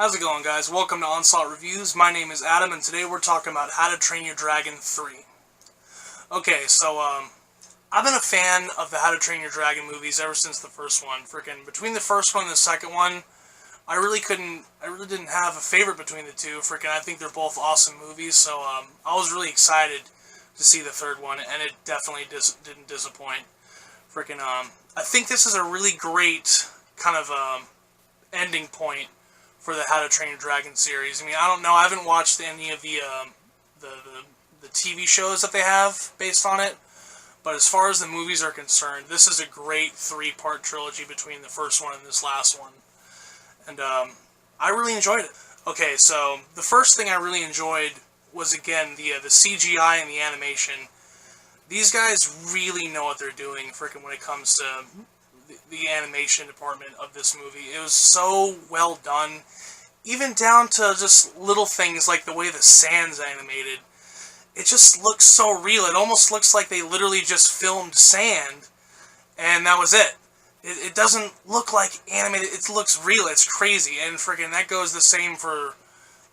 How's it going, guys? Welcome to Onslaught Reviews. My name is Adam, and today we're talking about How to Train Your Dragon 3. Okay, so, I've been a fan of the How to Train Your Dragon movies ever since the first one. Freaking, between the first one and the second one, I really didn't have a favorite between the two. Freaking, I think they're both awesome movies, so, I was really excited to see the third one, and it definitely didn't disappoint. Freaking, I think this is a really great kind of, ending point for the How to Train Your Dragon series. I mean, I don't know, I haven't watched any of the TV shows that they have based on it, but as far as the movies are concerned, this is a great three-part trilogy between the first one and this last one. And, I really enjoyed it. Okay, so, the first thing I really enjoyed was, again, the CGI and the animation. These guys really know what they're doing, freaking, when it comes to the animation department of this movie. It was so well done, even down to just little things like the way the sand's animated. It just looks so real. It almost looks like they literally just filmed sand, and that was it. It doesn't look like animated. It looks real. It's crazy, and freaking that goes the same for,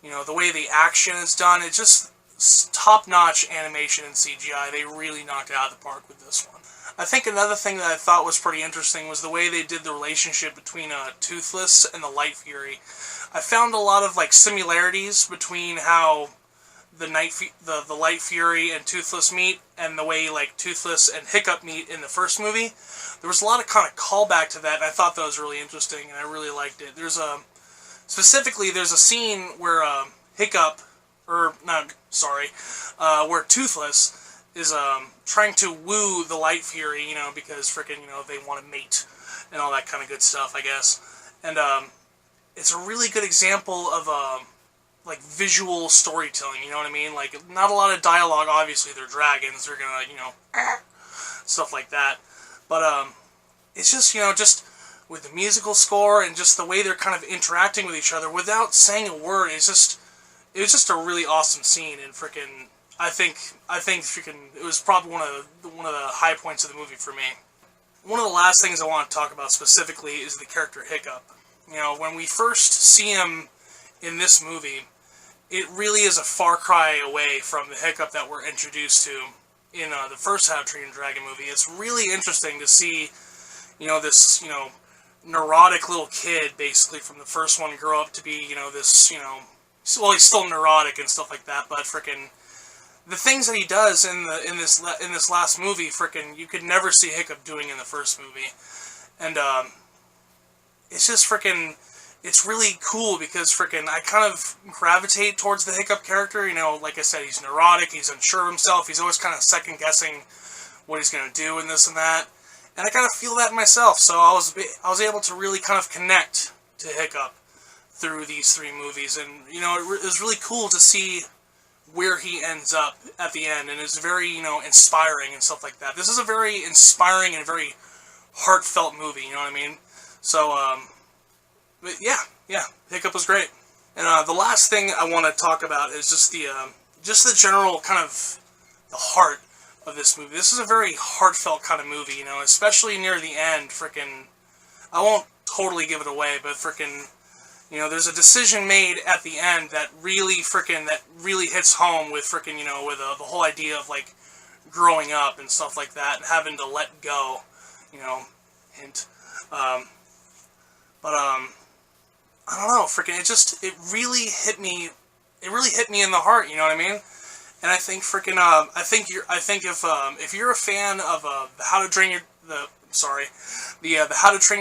you know, the way the action is done. It's just top-notch animation and CGI. They really knocked it out of the park with this one. I think another thing that I thought was pretty interesting was the way they did the relationship between Toothless and the Light Fury. I found a lot of like similarities between how the Light Fury and Toothless meet, and the way like Toothless and Hiccup meet in the first movie. There was a lot of kind of callback to that, and I thought that was really interesting, and I really liked it. Specifically, there's a scene where where Toothless is trying to woo the Light Fury, you know, because freaking, you know, they want to mate and all that kind of good stuff, I guess. And it's a really good example of like visual storytelling, you know what I mean? Like, not a lot of dialogue, obviously. They're dragons, they're gonna, you know, stuff like that. But it's just, you know, just with the musical score and just the way they're kind of interacting with each other without saying a word, it was just a really awesome scene. And freaking, I think freaking, it was probably one of the high points of the movie for me. One of the last things I want to talk about specifically is the character Hiccup. You know, when we first see him in this movie, it really is a far cry away from the Hiccup that we're introduced to in the first How to Train Your Dragon movie. It's really interesting to see, you know, this, you know, neurotic little kid, basically, from the first one grow up to be, you know, this, you know, well, he's still neurotic and stuff like that, but freaking the things that he does in this last movie, freaking, you could never see Hiccup doing in the first movie. And it's just freaking, it's really cool because freaking I kind of gravitate towards the Hiccup character. You know, like I said, he's neurotic, he's unsure of himself, he's always kind of second guessing what he's going to do and this and that. And I kind of feel that myself, so I was able to really kind of connect to Hiccup through these three movies. And, you know, it was really cool to see where he ends up at the end, and it's very, you know, inspiring and stuff like that. This is a very inspiring and very heartfelt movie, you know what I mean? So, but yeah, Hiccup was great. And the last thing I want to talk about is just the general kind of the heart of this movie. This is a very heartfelt kind of movie, you know, especially near the end. Freaking, I won't totally give it away, but freaking, you know, there's a decision made at the end that really hits home with freaking, you know, with the whole idea of like growing up and stuff like that and having to let go, you know, hint. I don't know, freaking, it really hit me in the heart, you know what I mean? And I think freaking, if you're a fan of the How to Train Your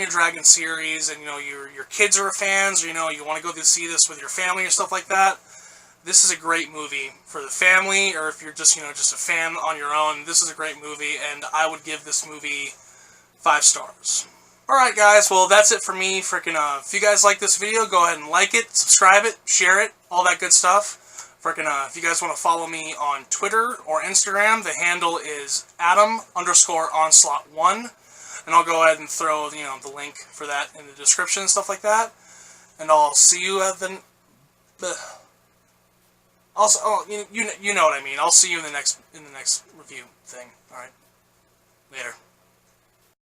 Dragon series, and, you know, your kids are fans, or, you know, you want to go see this with your family or stuff like that, this is a great movie for the family. Or if you're just, you know, just a fan on your own, this is a great movie, and I would give this movie 5 stars. Alright, guys, well, that's it for me. Freaking, if you guys like this video, go ahead and like it, subscribe it, share it, all that good stuff. Freaking, if you guys want to follow me on Twitter or Instagram, the handle is Adam_Onslaught1. And I'll go ahead and throw, you know, the link for that in the description and stuff like that. And I'll see you at the also, you know what I mean. I'll see you in the next review thing. All right, later.